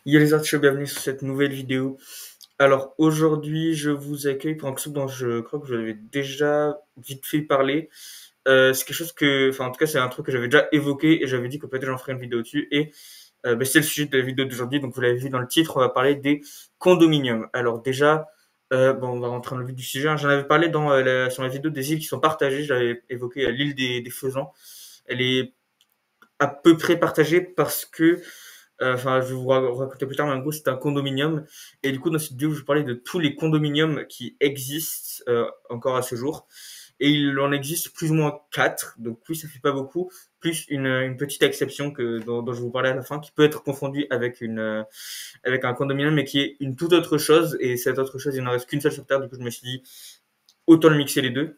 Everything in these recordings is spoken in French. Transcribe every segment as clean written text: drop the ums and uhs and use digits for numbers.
Yo les artistes, bienvenue sur cette nouvelle vidéo. Alors aujourd'hui, je vous accueille pour un truc dont je crois que je l'avais déjà vite fait parler. C'est quelque chose que, enfin en tout cas c'est un truc que j'avais déjà évoqué et j'avais dit que peut-être j'en ferais une vidéo dessus. Et c'est le sujet de la vidéo d'aujourd'hui. Donc vous l'avez vu dans le titre, on va parler des condominiums. Alors déjà, bon on va rentrer dans le vif du sujet, hein. J'en avais parlé sur la vidéo des îles qui sont partagées. J'avais évoqué l'île des Faisans. Elle est à peu près partagée parce que enfin, je vais vous raconter plus tard, mais en gros, c'est un condominium. Et du coup, dans cette vidéo, je vais parler de tous les condominiums qui existent encore à ce jour. Et il en existe plus ou moins 4. Donc oui, ça fait pas beaucoup. Plus une petite exception dont je vais vous parler à la fin, qui peut être confondue avec un condominium, mais qui est une toute autre chose. Et cette autre chose, il n'en reste qu'une seule sur Terre. Du coup, je me suis dit, autant le mixer les deux.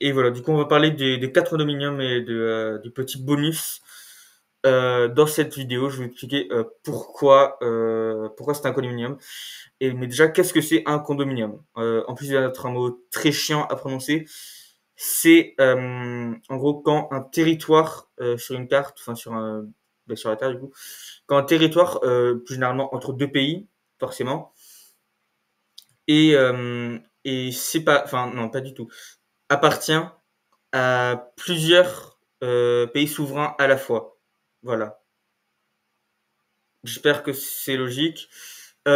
Et voilà, du coup, on va parler des 4 condominiums et du petit bonus dans cette vidéo, je vais expliquer pourquoi c'est un condominium. Mais déjà, qu'est-ce que c'est un condominium? En plus d'être un mot très chiant à prononcer, c'est en gros quand un territoire sur une carte, enfin sur la Terre du coup, quand un territoire, plus généralement entre deux pays, forcément, et c'est pas, enfin non, pas du tout, appartient à plusieurs pays souverains à la fois. Voilà. J'espère que c'est logique.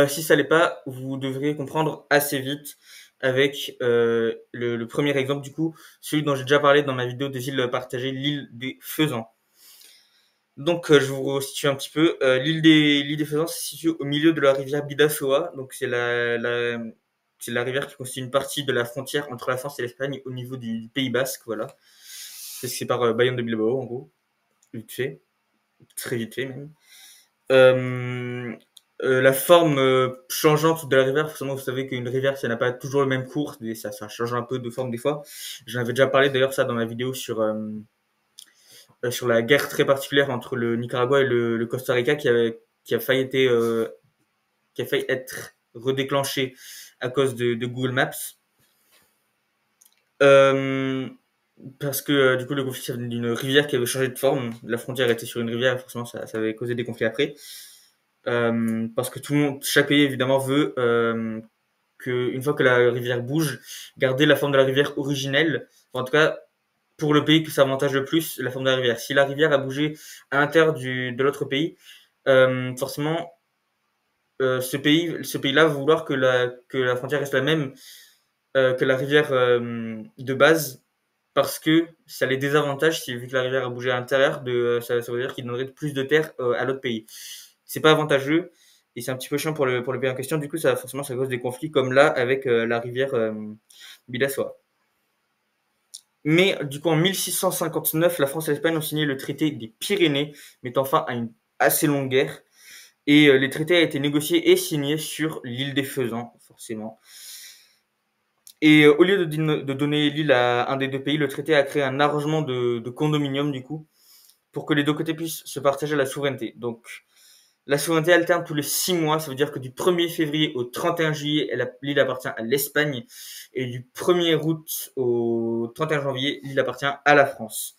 Si ça l'est pas, vous devriez comprendre assez vite avec le premier exemple du coup, celui dont j'ai déjà parlé dans ma vidéo des îles partagées, l'île des Faisans. Donc je vous resitue un petit peu. L'île des Faisans se situe au milieu de la rivière Bidasoa. Donc c'est la rivière qui constitue une partie de la frontière entre la France et l'Espagne au niveau du Pays Basque. Voilà. C'est par Bayonne de Bilbao en gros, vite fait, très vite fait même. Euh, la forme changeante de la rivière, forcément vous savez qu'une rivière ça n'a pas toujours le même cours, ça change un peu de forme des fois. J'en avais déjà parlé d'ailleurs ça dans ma vidéo sur la guerre très particulière entre le Nicaragua et le Costa Rica qui a failli qui a failli être redéclenchée à cause de Google Maps. Euh, Parce que du coup le conflit ça venait d'une rivière qui avait changé de forme, la frontière était sur une rivière, forcément ça avait causé des conflits après. Parce que tout le monde, chaque pays évidemment veut que une fois que la rivière bouge, garder la forme de la rivière originelle. Enfin, en tout cas, pour le pays que ça avantage le plus la forme de la rivière. Si la rivière a bougé à l'intérieur de l'autre pays, forcément, ce pays-là va vouloir que la frontière reste la même que la rivière de base, parce que ça les désavantage si vu que la rivière a bougé à l'intérieur, ça veut dire qu'ils donneraient plus de terre à l'autre pays. C'est pas avantageux et c'est un petit peu chiant pour le pays en question. Du coup, forcément ça cause des conflits comme là avec la rivière Bidasoa. Mais du coup, en 1659, la France et l'Espagne ont signé le traité des Pyrénées, mettant fin à une assez longue guerre. Et les traités a été négocié et signé sur l'île des Faisans, forcément. Et au lieu de donner l'île à un des deux pays, le traité a créé un arrangement de condominium, du coup, pour que les deux côtés puissent se partager la souveraineté. Donc, la souveraineté alterne tous les 6 mois, ça veut dire que du 1er février au 31 juillet, l'île appartient à l'Espagne, et du 1er août au 31 janvier, l'île appartient à la France.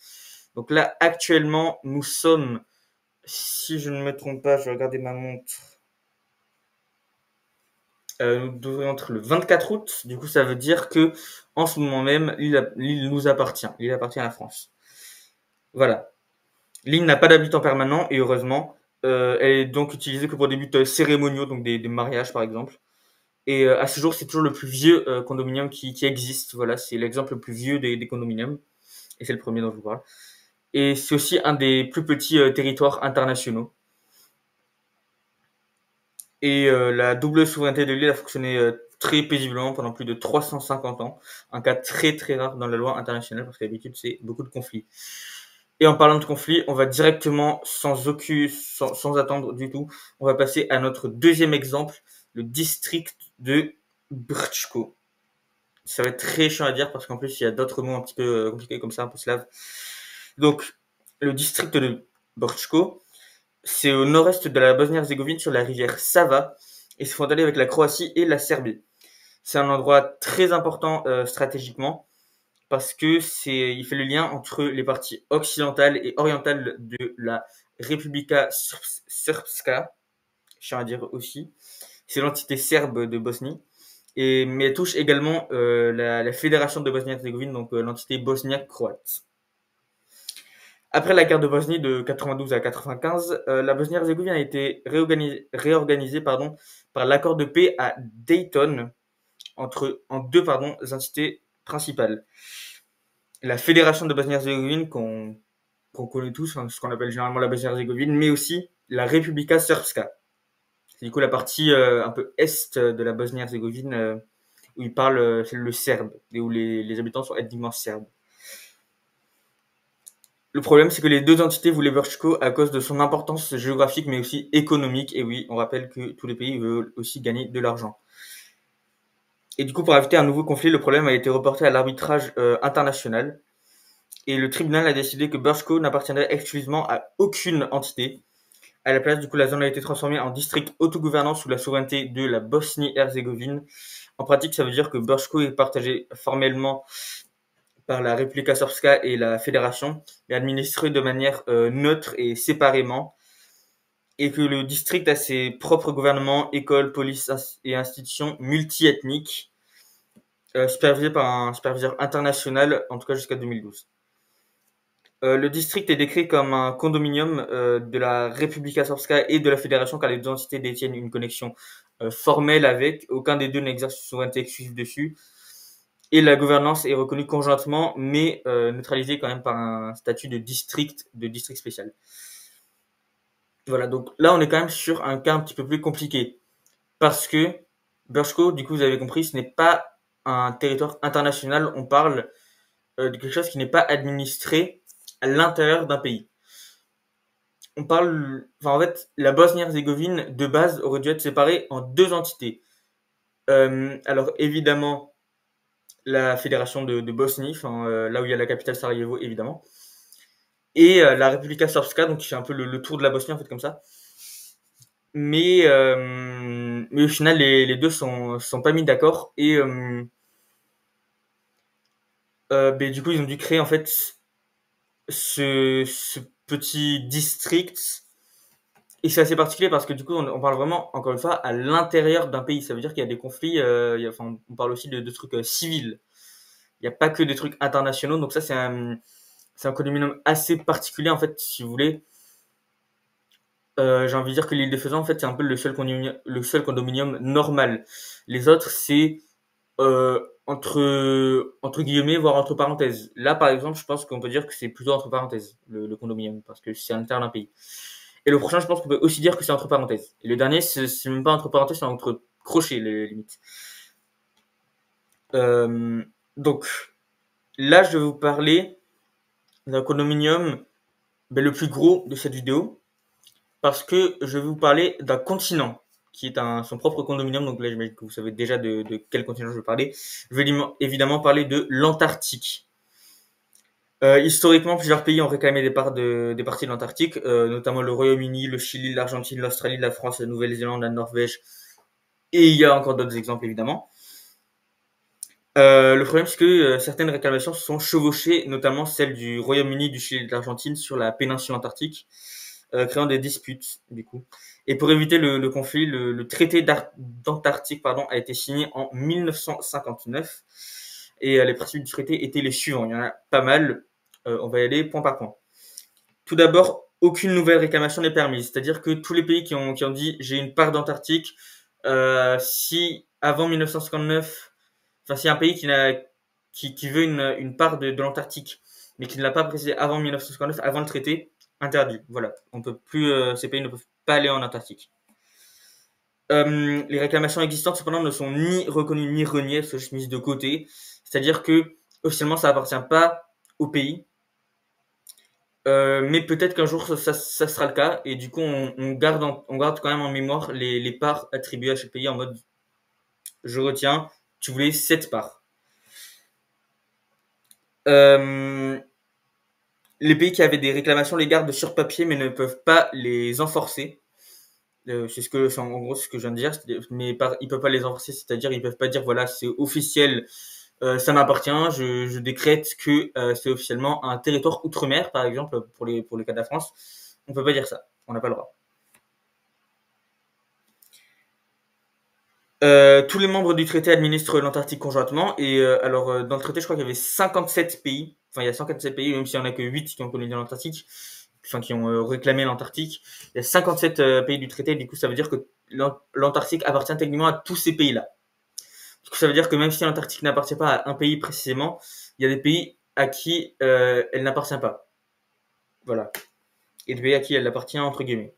Donc là, actuellement, nous sommes, si je ne me trompe pas, je vais regarder ma montre, nous devrions être le 24 août, du coup ça veut dire que en ce moment même, l'île nous appartient, l'île appartient à la France. Voilà. L'île n'a pas d'habitants permanents, et heureusement, elle est donc utilisée que pour des buts cérémoniaux, donc des mariages par exemple. Et à ce jour, c'est toujours le plus vieux condominium qui existe. Voilà, c'est l'exemple le plus vieux des condominiums. Et c'est le premier dont je vous parle. Et c'est aussi un des plus petits territoires internationaux. Et la double souveraineté de l'île a fonctionné très paisiblement pendant plus de 350 ans. Un cas très très rare dans la loi internationale parce que d'habitude, c'est beaucoup de conflits. Et en parlant de conflits, on va directement, sans attendre du tout, on va passer à notre deuxième exemple, le district de Brčko. Ça va être très chiant à dire parce qu'en plus il y a d'autres mots un petit peu compliqués comme ça, un peu slave. Donc le district de Brčko, c'est au nord-est de la Bosnie-Herzégovine sur la rivière Sava et c'est frontalier avec la Croatie et la Serbie. C'est un endroit très important stratégiquement parce que il fait le lien entre les parties occidentales et orientales de la Republika Srpska. je tiens à dire aussi, c'est l'entité serbe de Bosnie. Mais elle touche également la Fédération de Bosnie-Herzégovine, donc l'entité bosniaque-croate. Après la guerre de Bosnie de 92 à 95, la Bosnie-Herzégovine a été réorganisée par l'accord de paix à Dayton en deux entités principales. La Fédération de Bosnie-Herzégovine, qu'on connaît tous, ce qu'on appelle généralement la Bosnie-Herzégovine, mais aussi la Republika Srpska. C'est du coup la partie un peu est de la Bosnie-Herzégovine où ils parlent c'est le serbe et où les habitants sont ethniquement serbes. Le problème, c'est que les deux entités voulaient Brčko à cause de son importance géographique, mais aussi économique. Et oui, on rappelle que tous les pays veulent aussi gagner de l'argent. Et du coup, pour éviter un nouveau conflit, le problème a été reporté à l'arbitrage international. Et le tribunal a décidé que Brčko n'appartiendrait exclusivement à aucune entité. À la place, du coup, la zone a été transformée en district autogouvernant sous la souveraineté de la Bosnie-Herzégovine. En pratique, ça veut dire que Brčko est partagé formellement par la Republika Srpska et la Fédération, est administré de manière neutre et séparément, et que le district a ses propres gouvernements, écoles, police et institutions multiethniques, supervisés par un superviseur international, en tout cas jusqu'à 2012. Le district est décrit comme un condominium de la Republika Srpska et de la Fédération, car les deux entités détiennent une connexion formelle avec, aucun des deux n'exerce une souveraineté exclusive dessus, et la gouvernance est reconnue conjointement, mais neutralisée quand même par un statut de district spécial. Voilà, donc là on est quand même sur un cas un petit peu plus compliqué, parce que Brčko, du coup vous avez compris, ce n'est pas un territoire international, on parle de quelque chose qui n'est pas administré à l'intérieur d'un pays. On parle, enfin en fait, la Bosnie-Herzégovine de base aurait dû être séparée en deux entités. Alors évidemment, la fédération de Bosnie, là où il y a la capitale Sarajevo évidemment, et la Republika Srpska, donc qui fait un peu le tour de la Bosnie en fait comme ça. Mais au final, les deux sont pas mis d'accord et du coup ils ont dû créer en fait ce petit district. Et c'est assez particulier parce que du coup on parle vraiment encore une fois à l'intérieur d'un pays. Ça veut dire qu'il y a des conflits. On parle aussi de trucs civils. Il n'y a pas que des trucs internationaux. Donc ça c'est un condominium assez particulier en fait, si vous voulez. J'ai envie de dire que l'île de Faisan en fait c'est un peu le seul condominium normal. Les autres c'est entre guillemets, voire entre parenthèses. Là, par exemple, je pense qu'on peut dire que c'est plutôt entre parenthèses, le condominium, parce que c'est à l'intérieur d'un pays. Et le prochain, je pense qu'on peut aussi dire que c'est entre parenthèses. Et le dernier, c'est même pas entre parenthèses, c'est entre crochets, les limites. Donc, là, je vais vous parler d'un condominium le plus gros de cette vidéo, parce que je vais vous parler d'un continent qui est son propre condominium. Donc là, j'imagine que vous savez déjà de quel continent je vais parler. Je vais évidemment parler de l'Antarctique. Historiquement, plusieurs pays ont réclamé des parties de l'Antarctique, notamment le Royaume-Uni, le Chili, l'Argentine, l'Australie, la France, la Nouvelle-Zélande, la Norvège, et il y a encore d'autres exemples évidemment. Le problème, c'est que certaines réclamations se sont chevauchées, notamment celle du Royaume-Uni, du Chili et de l'Argentine sur la péninsule antarctique, créant des disputes du coup. Et pour éviter le conflit, le traité d'Antarctique a été signé en 1959, et les principes du traité étaient les suivants. Il y en a pas mal. On va y aller point par point. Tout d'abord, aucune nouvelle réclamation n'est permise. C'est-à-dire que tous les pays qui ont dit j'ai une part d'Antarctique, si avant 1959, si un pays qui veut une part de l'Antarctique, mais qui ne l'a pas précisé avant 1959, avant le traité, interdit. Voilà, on peut plus, ces pays ne peuvent pas aller en Antarctique. Les réclamations existantes cependant ne sont ni reconnues ni reniées, elles sont juste mises de côté. C'est-à-dire que officiellement ça appartient pas au pays, mais peut-être qu'un jour ça sera le cas, et du coup on garde quand même en mémoire les parts attribuées à chaque pays en mode je retiens, tu voulais 7 parts. Les pays qui avaient des réclamations les gardent sur papier mais ne peuvent pas les enforcer. En gros ce que je viens de dire, mais ils peuvent pas les enforcer, c'est-à-dire ils peuvent pas dire voilà c'est officiel, ça m'appartient, je décrète que c'est officiellement un territoire outre-mer, par exemple, pour le cas de la France. On peut pas dire ça, on n'a pas le droit. Tous les membres du traité administrent l'Antarctique conjointement. Et alors, dans le traité, je crois qu'il y avait 57 pays. Enfin, il y a 57 pays, même s'il n'y en a que 8 qui ont colonisé l'Antarctique, enfin, qui ont réclamé l'Antarctique. Il y a 57 pays du traité. Du coup, ça veut dire que l'Antarctique appartient techniquement à tous ces pays-là. Du coup, ça veut dire que même si l'Antarctique n'appartient pas à un pays précisément, il y a des pays à qui elle n'appartient pas. Voilà. Et des pays à qui elle appartient, entre guillemets.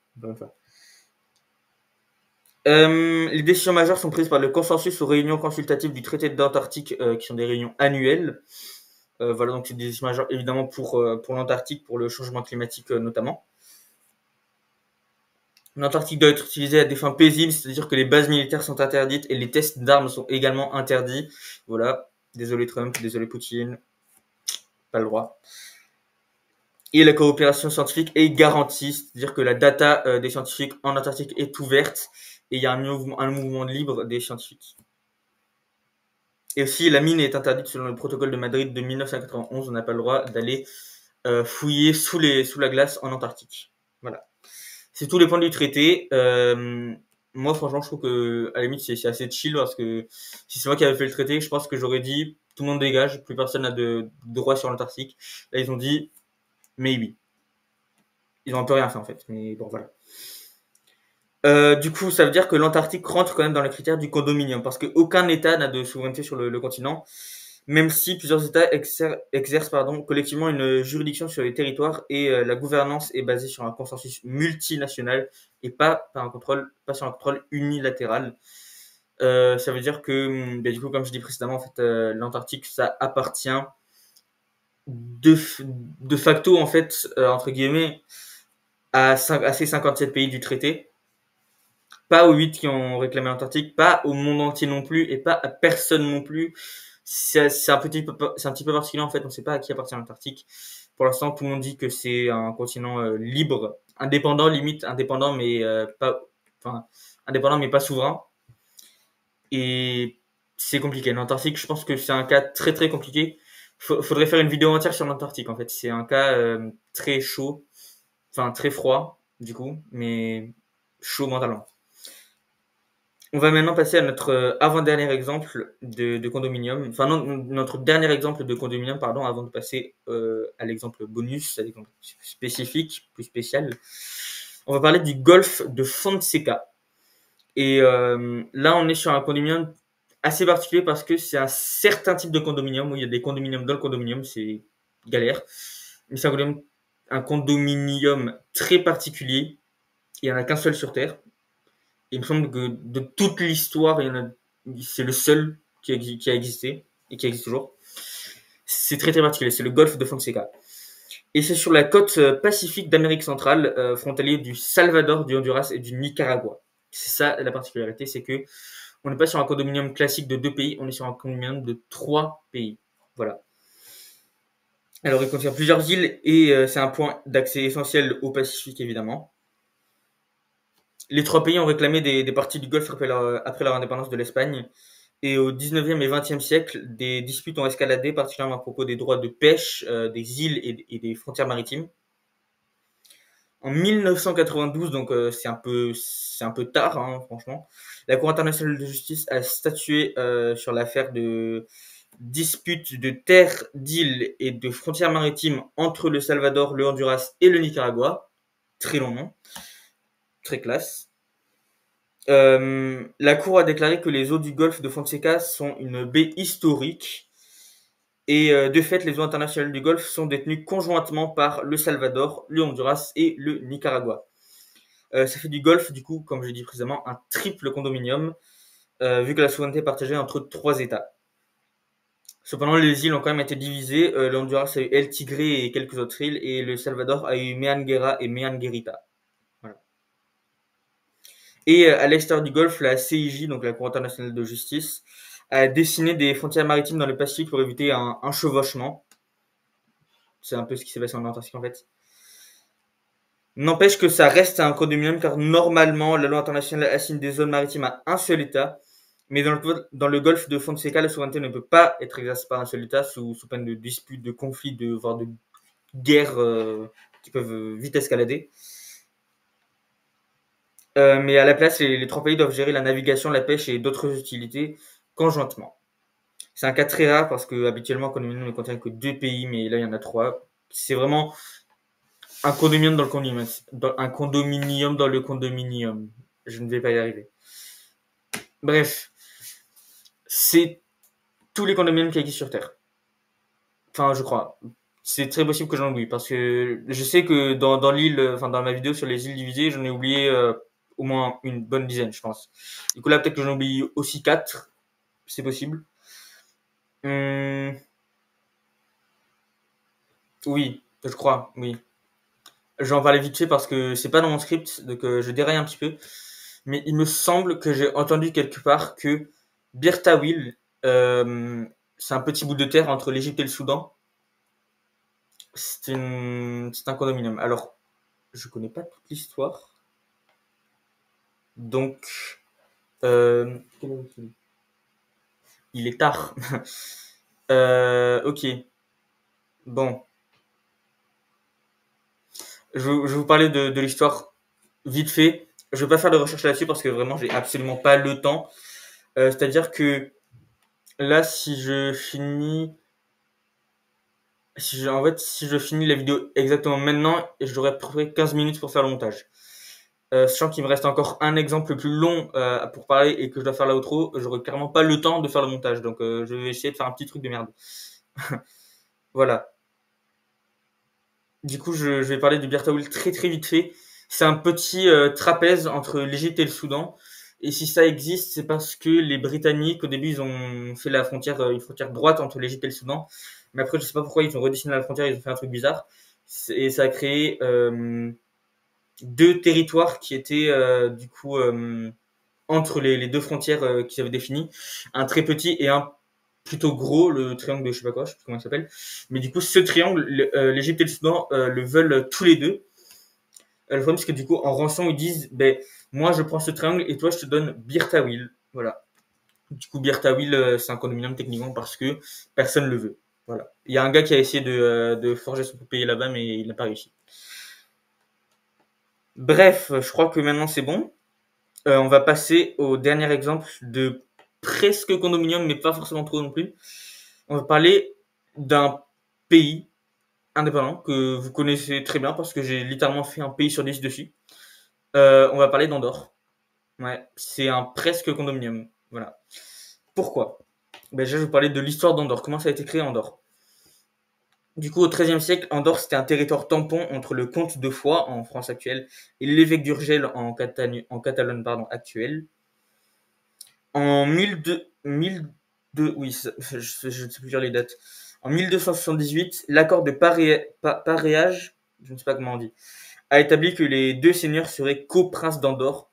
Les décisions majeures sont prises par le consensus aux réunions consultatives du traité d'Antarctique, qui sont des réunions annuelles. Voilà, donc c'est des décisions majeures évidemment pour l'Antarctique, pour le changement climatique notamment. L'Antarctique doit être utilisée à des fins paisibles, c'est-à-dire que les bases militaires sont interdites et les tests d'armes sont également interdits. Voilà, désolé Trump, désolé Poutine, pas le droit. Et la coopération scientifique est garantie, c'est-à-dire que la data des scientifiques en Antarctique est ouverte et il y a un mouvement libre des scientifiques. Et aussi, la mine est interdite selon le protocole de Madrid de 1991. On n'a pas le droit d'aller fouiller sous la glace en Antarctique. Voilà. C'est tous les points du traité. Moi, franchement, je trouve que à la limite, c'est assez chill parce que si c'est moi qui avais fait le traité, je pense que j'aurais dit tout le monde dégage, plus personne n'a de droit sur l'Antarctique. Là, ils ont dit maybe. Ils ont un peu rien fait en fait, mais bon, voilà. Du coup, ça veut dire que l'Antarctique rentre quand même dans les critères du condominium, parce qu'aucun État n'a de souveraineté sur le continent, même si plusieurs États exercent collectivement une juridiction sur les territoires et la gouvernance est basée sur un consensus multinational et pas sur un contrôle unilatéral. Ça veut dire que, du coup, comme je dis précédemment, en fait, l'Antarctique, ça appartient de facto, en fait, entre guillemets, à ces 57 pays du traité. Pas aux 8 qui ont réclamé l'Antarctique, pas au monde entier non plus, et pas à personne non plus. C'est un petit peu particulier en fait, on ne sait pas à qui appartient l'Antarctique. Pour l'instant, tout le monde dit que c'est un continent libre, indépendant, limite indépendant, mais indépendant mais pas souverain. Et c'est compliqué. L'Antarctique, je pense que c'est un cas très très compliqué. Faudrait faire une vidéo entière sur l'Antarctique en fait. C'est un cas très chaud, enfin très froid du coup, mais chaud mentalement. On va maintenant passer à notre avant-dernier exemple de condominium. Enfin, non, notre dernier exemple de condominium, pardon, avant de passer à l'exemple bonus, à l'exemple spécifique, plus spécial. On va parler du golfe de Fonseca. Et là, on est sur un condominium assez particulier parce que c'est un certain type de condominium où il y a des condominiums dans le condominium, c'est galère. Mais c'est un condominium très particulier. Il n'y en a qu'un seul sur Terre. Il me semble que de toute l'histoire, c'est le seul qui a existé et qui existe toujours. C'est très très particulier, c'est le golfe de Fonseca. Et c'est sur la côte pacifique d'Amérique centrale, frontalier du Salvador, du Honduras et du Nicaragua. C'est ça la particularité, c'est que on n'est pas sur un condominium classique de 2 pays, on est sur un condominium de 3 pays. Voilà. Alors il contient plusieurs îles et c'est un point d'accès essentiel au Pacifique évidemment. Les 3 pays ont réclamé des parties du Golfe après leur indépendance de l'Espagne. Et au 19e et 20e siècle, des disputes ont escaladé, particulièrement à propos des droits de pêche, des îles et des frontières maritimes. En 1992, donc c'est un peu tard, hein, franchement, la Cour internationale de justice a statué sur l'affaire de dispute de terres, d'îles et de frontières maritimes entre le Salvador, le Honduras et le Nicaragua. Très long nom, très classe. La Cour a déclaré que les eaux du golfe de Fonseca sont une baie historique et de fait, les eaux internationales du golfe sont détenues conjointement par le Salvador, le Honduras et le Nicaragua. Ça fait du golfe, du coup, comme je l'ai dit précédemment, un triple condominium, vu que la souveraineté est partagée entre 3 États. Cependant, les îles ont quand même été divisées. Le Honduras a eu El Tigre et quelques autres îles, et le Salvador a eu Meanguera et Meanguerita. Voilà. Et à l'extérieur du golfe, la CIJ, donc la Cour internationale de justice, a dessiné des frontières maritimes dans le Pacifique pour éviter un chevauchement. C'est un peu ce qui s'est passé en Antarctique en fait. N'empêche que ça reste un condominium car normalement la loi internationale assigne des zones maritimes à un seul État, mais dans le golfe de Fonseca, la souveraineté ne peut pas être exercée par un seul État sous peine de disputes, de conflits, voire de guerres qui peuvent vite escalader. Mais à la place, les trois pays doivent gérer la navigation, la pêche et d'autres utilités conjointement. C'est un cas très rare parce que habituellement, un condominium ne contient que deux pays, mais là, il y en a trois. C'est vraiment un condominium dans le condominium, un condominium dans le condominium. Je ne vais pas y arriver. Bref, c'est tous les condominiums qui existent sur Terre. Enfin, je crois. C'est très possible que j'en oublie parce que je sais que dans l'île, enfin dans ma vidéo sur les îles divisées, j'en ai oublié au moins une bonne dizaine, je pense. Du coup là, peut-être que j'en oublie aussi quatre, c'est possible. Hum, oui, je crois, oui. Je vais en parler vite fait parce que c'est pas dans mon script, donc je déraille un petit peu. Mais il me semble que j'ai entendu quelque part que Birtawil, c'est un petit bout de terre entre l'Égypte et le Soudan. C'est un condominium. Alors, je connais pas toute l'histoire. Donc, euh, il est tard. Ok. Bon, je vais vous parler de l'histoire vite fait. Je vais pas faire de recherche là-dessus parce que vraiment, j'ai absolument pas le temps. C'est-à-dire que là, si je finis la vidéo exactement maintenant, j'aurai à peu près 15 minutes pour faire le montage. Sachant qu'il me reste encore un exemple plus long pour parler et que je dois faire l'outro, j'aurai clairement pas le temps de faire le montage. Donc je vais essayer de faire un petit truc de merde. Voilà. Du coup, je vais parler du Birtaoul très très vite fait. C'est un petit trapèze entre l'Égypte et le Soudan. Et si ça existe, c'est parce que les Britanniques, au début, ils ont fait la frontière, une frontière droite entre l'Égypte et le Soudan. Mais après, je sais pas pourquoi ils ont redessiné la frontière, ils ont fait un truc bizarre. Et ça a créé deux territoires qui étaient du coup entre les deux frontières qu'ils avaient définies. Un très petit et un plutôt gros, le triangle de je sais pas quoi, je sais plus comment il s'appelle. Mais du coup, ce triangle, l'Égypte et le Soudan le veulent tous les deux. Le problème, c'est que du coup, en rançon, ils disent, ben, moi, je prends ce triangle et toi, je te donne Birtawil. Voilà. Du coup, Birtawil, c'est un condominium techniquement parce que personne le veut. Voilà. Il y a un gars qui a essayé de forger son pays là-bas, mais il n'a pas réussi. Bref, je crois que maintenant c'est bon. On va passer au dernier exemple de presque condominium, mais pas forcément trop non plus. On va parler d'un pays indépendant que vous connaissez très bien parce que j'ai littéralement fait un pays sur 10 dessus. On va parler d'Andorre. Ouais, c'est un presque condominium. Voilà. Pourquoi? Ben, déjà, je vais vous parler de l'histoire d'Andorre. Comment ça a été créé Andorre? Du coup, au XIIIe siècle, Andorre, c'était un territoire tampon entre le comte de Foix, en France actuelle, et l'évêque d'Urgell, en Catalogne actuelle. En 1002, oui, je ne sais plus lire les dates. En 1278, l'accord de paréage, je ne sais pas comment on dit, a établi que les deux seigneurs seraient co-princes d'Andorre,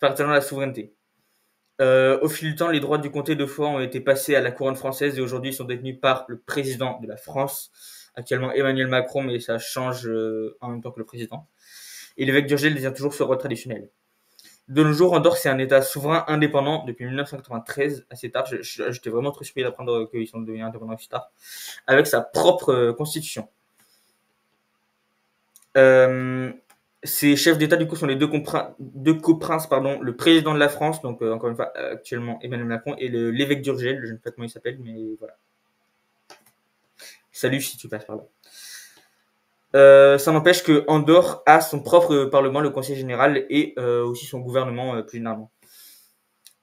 partageant la souveraineté. Au fil du temps, les droits du comté de Foix ont été passés à la couronne française et aujourd'hui ils sont détenus par le président de la France, actuellement Emmanuel Macron, mais ça change en même temps que le président. Et l'évêque d'Urgell détient toujours ce roi traditionnel. De nos jours, Andorre, c'est un État souverain indépendant depuis 1993, assez tard. J'étais vraiment très surpris d'apprendre qu'ils sont devenus indépendants assez tard, avec sa propre constitution. Euh, Ces chefs d'État, du coup, sont les deux coprinces, pardon, le président de la France, donc encore une fois, actuellement Emmanuel Macron, et l'évêque d'Urgell, je ne sais pas comment il s'appelle, mais voilà. Salut si tu passes par là. Ça n'empêche que Andorre a son propre parlement, le Conseil général, et aussi son gouvernement plus généralement.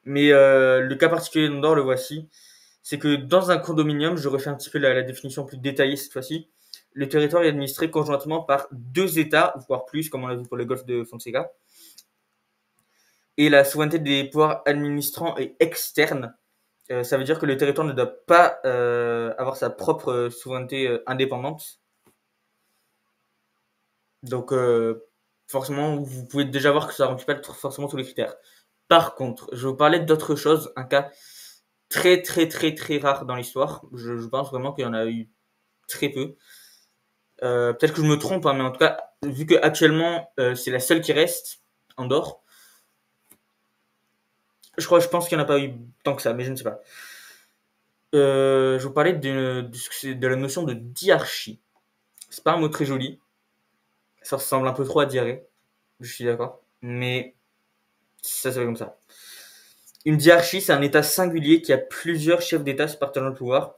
Mais le cas particulier d'Andorre, le voici. C'est que dans un condominium, je refais un petit peu la définition plus détaillée cette fois-ci. Le territoire est administré conjointement par deux États, voire plus, comme on l'a vu pour le golfe de Fonseca. Et la souveraineté des pouvoirs administrants est externe. Ça veut dire que le territoire ne doit pas avoir sa propre souveraineté indépendante. Donc, forcément, vous pouvez déjà voir que ça ne remplit pas forcément tous les critères. Par contre, je vais vous parler d'autre chose, un cas très très très très rare dans l'histoire. Je pense vraiment qu'il y en a eu très peu. Peut-être que je me trompe, hein, mais en tout cas, vu que actuellement c'est la seule qui reste, Andorre, je pense qu'il n'y en a pas eu tant que ça, mais je ne sais pas. Je vais vous parler de la notion de diarchie. C'est pas un mot très joli. Ça ressemble un peu trop à diarrhée. Je suis d'accord. Mais Ça c'est comme ça. Une diarchie, c'est un état singulier qui a plusieurs chefs d'état se partageant le pouvoir,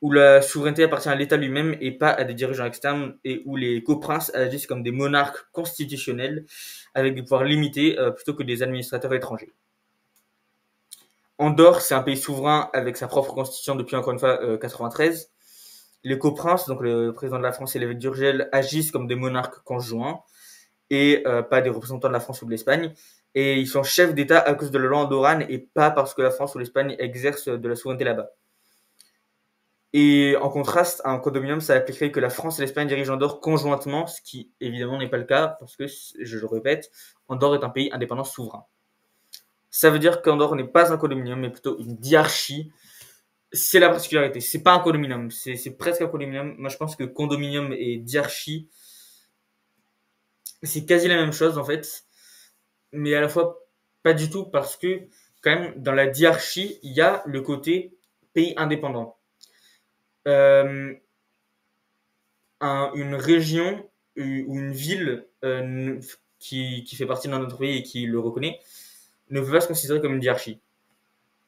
où la souveraineté appartient à l'état lui-même et pas à des dirigeants externes, et où les coprinces agissent comme des monarques constitutionnels avec des pouvoirs limités plutôt que des administrateurs étrangers. Andorre, c'est un pays souverain avec sa propre constitution depuis encore une fois 93. Les coprinces, donc le président de la France et l'évêque d'Urgell, agissent comme des monarques conjoints et pas des représentants de la France ou de l'Espagne. Et ils sont chefs d'État à cause de la loi andorrane et pas parce que la France ou l'Espagne exercent de la souveraineté là-bas. Et en contraste, un condominium, ça impliquerait que la France et l'Espagne dirigent Andorre conjointement, ce qui évidemment n'est pas le cas parce que, je le répète, Andorre est un pays indépendant souverain. Ça veut dire qu'Andorre n'est pas un condominium, mais plutôt une diarchie. C'est la particularité. C'est pas un condominium, c'est presque un condominium. Moi, je pense que condominium et diarchie, c'est quasi la même chose en fait, mais à la fois pas du tout parce que quand même dans la diarchie, il y a le côté pays indépendant. Euh, une région ou une ville qui fait partie d'un autre pays et qui le reconnaît ne peut pas se considérer comme une diarchie.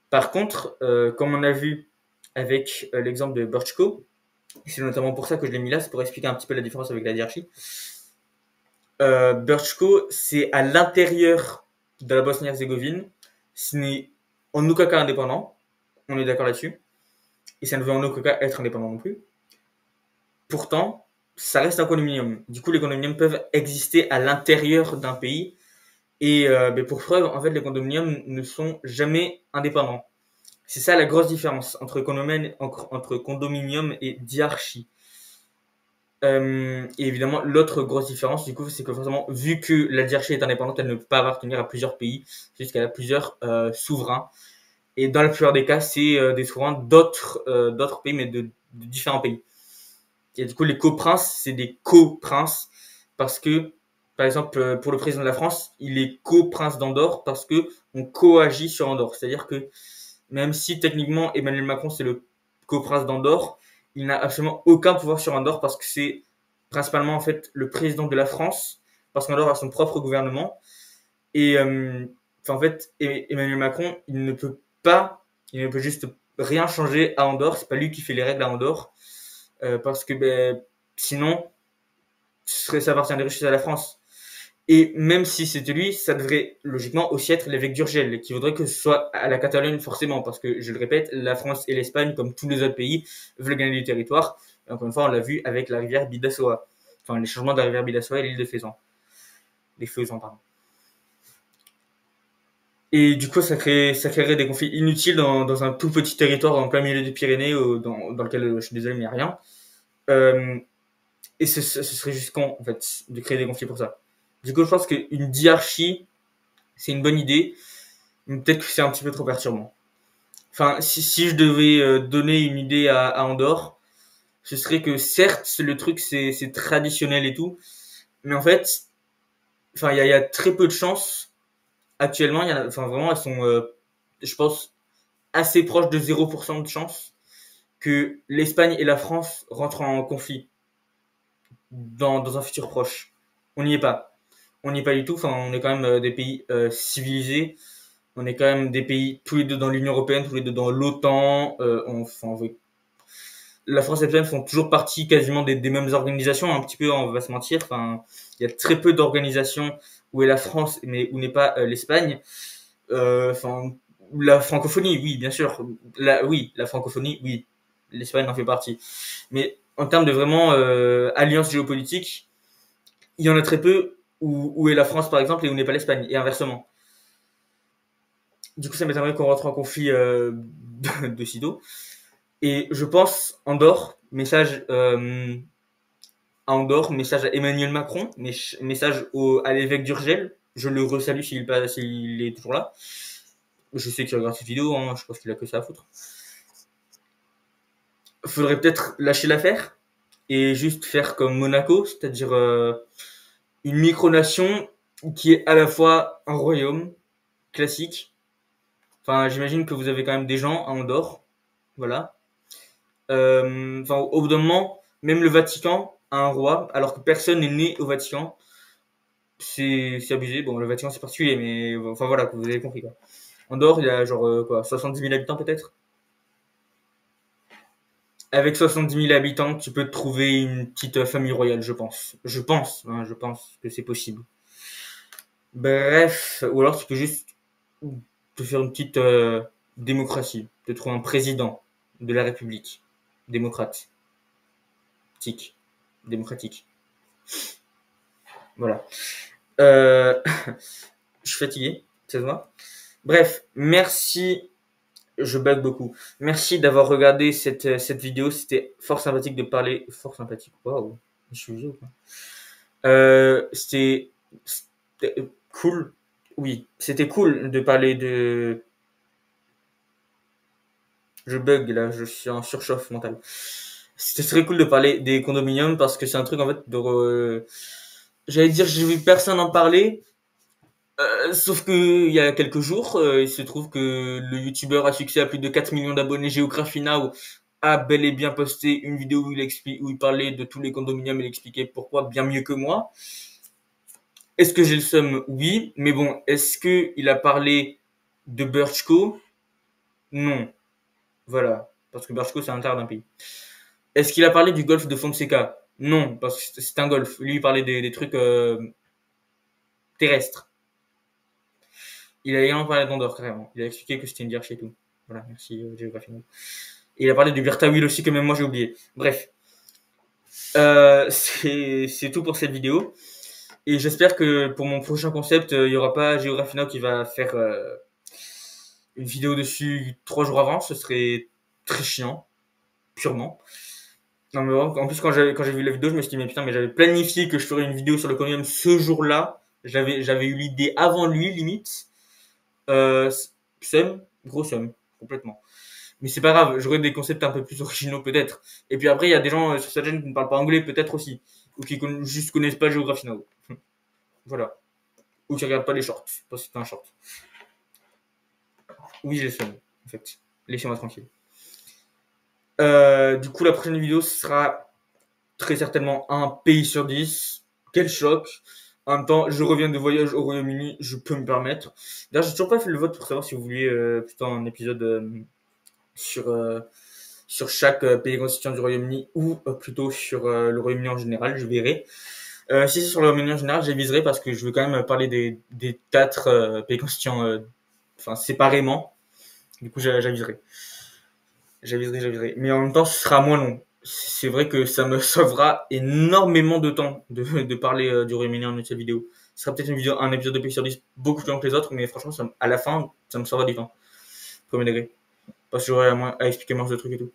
Par contre, comme on a vu avec l'exemple de Brčko, c'est notamment pour ça que je l'ai mis là, c'est pour expliquer un petit peu la différence avec la diarchie. Brčko, c'est à l'intérieur de la Bosnie-Herzégovine, ce n'est en aucun cas indépendant, on est d'accord là-dessus, et ça ne veut en aucun cas être indépendant non plus. Pourtant, ça reste un condominium. Du coup, les condominiums peuvent exister à l'intérieur d'un pays, et pour preuve, en fait, les condominiums ne sont jamais indépendants. C'est ça la grosse différence entre condominium et diarchie. Et évidemment, l'autre grosse différence, du coup, c'est que forcément, vu que la diarchie est indépendante, elle ne peut pas appartenir à plusieurs pays, puisqu'elle a plusieurs souverains. Et dans la plupart des cas, c'est des souverains d'autres pays, mais de différents pays. Et du coup, les coprinces, c'est des coprinces, parce que, par exemple, pour le président de la France, il est coprince d'Andorre parce que on coagit sur Andorre. C'est-à-dire que même si techniquement Emmanuel Macron c'est le coprince d'Andorre, il n'a absolument aucun pouvoir sur Andorre parce que c'est principalement en fait le président de la France, parce qu'Andorre a son propre gouvernement. Et en fait, Emmanuel Macron, il ne peut juste rien changer à Andorre. C'est pas lui qui fait les règles à Andorre, parce que sinon, ça appartient des richesses à la France. Et même si c'était lui, ça devrait logiquement aussi être l'évêque d'Urgell, qui voudrait que ce soit à la Catalogne forcément, parce que, je le répète, la France et l'Espagne, comme tous les autres pays, veulent gagner du territoire. Et encore une fois, on l'a vu avec la rivière Bidassoa. Enfin, les changements de la rivière Bidassoa et l'île de Faisan. Les Faisans, pardon. Et du coup, ça créerait des conflits inutiles dans un tout petit territoire en plein milieu des Pyrénées, dans lequel, je suis désolé, mais il n'y a rien. Euh, et ce serait juste con, en fait, de créer des conflits pour ça. Du coup, je pense qu'une diarchie, c'est une bonne idée, mais peut-être que c'est un petit peu trop perturbant. Enfin, si je devais donner une idée à Andorre, ce serait que certes, le truc c'est traditionnel et tout, mais en fait, enfin, il y a très peu de chances actuellement. Enfin, vraiment, elles sont, je pense, assez proches de 0% de chances que l'Espagne et la France rentrent en conflit dans un futur proche. On n'y est pas. On n'y est pas du tout. Enfin, on est quand même des pays civilisés. On est quand même des pays tous les deux dans l'Union européenne, tous les deux dans l'OTAN. La France et l'Espagne font toujours partie quasiment des mêmes organisations, un petit peu, on va se mentir. Enfin, il y a très peu d'organisations où est la France, mais où n'est pas l'Espagne. Enfin, la francophonie, oui, bien sûr. La francophonie, oui. L'Espagne en fait partie. Mais en termes de vraiment alliance géopolitique, il y en a très peu où est la France, par exemple, et où n'est pas l'Espagne, et inversement. Du coup, ça m'étonnerait qu'on rentre en conflit de sitôt. Et je pense, Andorre, message à Andorre, message à Emmanuel Macron, message à l'évêque d'Urgell. Je le resalue s'il est toujours là. Je sais qu'il regarde cette vidéo, hein, je pense qu'il a que ça à foutre. Faudrait peut-être lâcher l'affaire et juste faire comme Monaco, c'est-à-dire une micronation qui est à la fois un royaume classique. Enfin, j'imagine que vous avez quand même des gens à Andorre, voilà. Enfin, au bout d'un moment, même le Vatican a un roi, alors que personne n'est né au Vatican. c'est abusé. Bon, le Vatican c'est particulier, mais enfin voilà, vous avez compris quoi. En dehors, il y a genre quoi, 70 000 habitants peut-être. Avec 70 000 habitants, tu peux te trouver une petite famille royale, je pense. Je pense que c'est possible. Bref, ou alors tu peux juste te faire une petite démocratie, te trouver un président de la République, démocrate, démocratique. Voilà. Je suis fatigué, ça se voit. Bref, merci. Je bug beaucoup. Merci d'avoir regardé cette vidéo. C'était fort sympathique de parler. Fort sympathique. Waouh. Je suis vieux ou quoi. C'était cool. Oui, c'était cool de parler de. Je bug là, je suis en surchauffe mentale. C'était très cool de parler des condominiums parce que c'est un truc en fait de. J'allais dire, j'ai vu personne en parler. Sauf que il y a quelques jours, il se trouve que le youtubeur à succès à plus de 4 millions d'abonnés, Geography Now, a bel et bien posté une vidéo où il parlait de tous les condominiums et il expliquait pourquoi bien mieux que moi. Est-ce que j'ai le seum? Oui, mais bon, est-ce que il a parlé de Birchco? Non. Voilà, parce que Birchco c'est un terre d'un pays. Est-ce qu'il a parlé du golfe de Fonseca? Non, parce que c'est un golfe. Lui il parlait des trucs terrestres. Il a également parlé d'Andorre, carrément. Il a expliqué que c'était une Dirche et tout. Voilà, merci, Géographie. Et il a parlé de Birtawil aussi, que même moi j'ai oublié. Bref. C'est tout pour cette vidéo. Et j'espère que pour mon prochain concept, il n'y aura pas Géographie Now qui va faire une vidéo dessus 3 jours avant. Ce serait très chiant. Purement. Non, mais vraiment, en plus, quand j'ai vu la vidéo, je me suis dit, mais putain, mais j'avais planifié que je ferais une vidéo sur le condominium ce jour-là. J'avais eu l'idée avant lui, limite. Seum, gros seum, complètement. Mais c'est pas grave, j'aurai des concepts un peu plus originaux peut-être. Et puis après, il y a des gens sur cette chaîne qui ne parlent pas anglais peut-être aussi. Ou qui juste connaissent pas Géographie Now. Voilà. Ou qui regardent pas les shorts, parce que c'est un short. Oui, j'ai le seum, en fait. Laissez-moi tranquille. Du coup, la prochaine vidéo sera très certainement un pays sur 10. Quel choc! En même temps, je reviens de voyage au Royaume-Uni, je peux me permettre. D'ailleurs, j'ai toujours pas fait le vote pour savoir si vous vouliez plutôt un épisode sur chaque pays constituant du Royaume-Uni ou plutôt sur le Royaume-Uni en général, je verrai. Si c'est sur le Royaume-Uni en général, j'aviserai parce que je veux quand même parler des 4 pays constituants séparément. Du coup, j'aviserai. Mais en même temps, ce sera moins long. C'est vrai que ça me sauvera énormément de temps de parler du Royaume-Uni en une seule vidéo. Ce sera peut-être un épisode de pays sur 10 beaucoup plus long que les autres, mais franchement, à la fin, ça me sauvera du temps. Premier degré. Parce que j'aurai à expliquer moins de trucs et tout.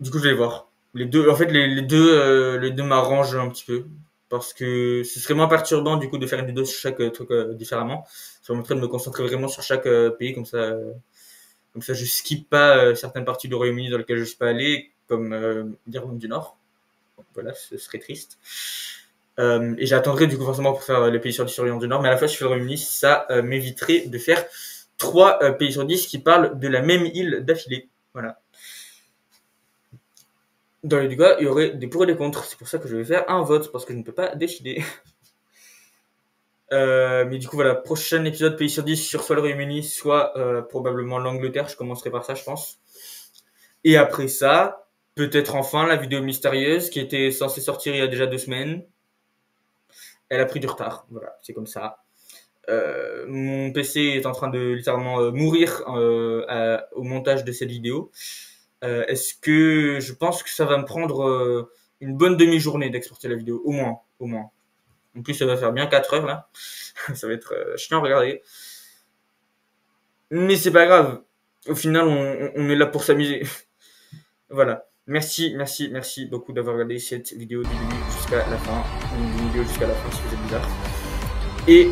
Du coup, je vais voir. Les deux, en fait, les deux m'arrangent un petit peu. Parce que ce serait moins perturbant, du coup, de faire une vidéo sur chaque truc différemment. Ça permettrait de me concentrer vraiment sur chaque pays, comme ça, je skippe pas certaines parties du Royaume-Uni dans lesquelles je suis pas allé, comme l'Irlande du Nord. Voilà, ce serait triste. Et j'attendrai du coup forcément pour faire les pays sur 10 sur l'Irlande du Nord, mais à la fois je fais le Royaume-Uni, ça m'éviterait de faire 3 pays sur 10 qui parlent de la même île d'affilée. Voilà. Dans les deux cas, il y aurait des pour et des contre. C'est pour ça que je vais faire un vote, parce que je ne peux pas décider. Mais du coup, voilà, prochain épisode pays sur 10 sur soit le Royaume-Uni, soit probablement l'Angleterre. Je commencerai par ça, je pense. Et après ça, peut-être enfin la vidéo mystérieuse qui était censée sortir il y a déjà 2 semaines. Elle a pris du retard. Voilà, c'est comme ça. Mon PC est en train de littéralement mourir au montage de cette vidéo. Est-ce que je pense que ça va me prendre une bonne demi-journée d'exporter la vidéo, au moins. En plus, ça va faire bien 4 heures là. Ça va être chiant à regarder. Mais c'est pas grave. Au final, on est là pour s'amuser. Voilà. Merci beaucoup d'avoir regardé cette vidéo du début jusqu'à la fin. Une vidéo jusqu'à la fin si vous êtes bizarre. Et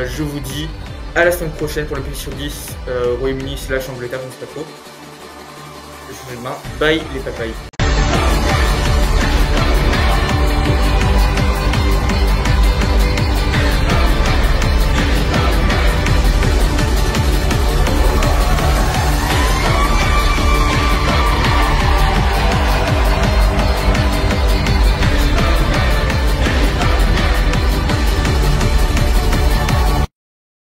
je vous dis à la semaine prochaine pour le pays sur 10 Royaume-Uni / Angleterre, je ne sais pas trop. Je change de main. Bye les papayes.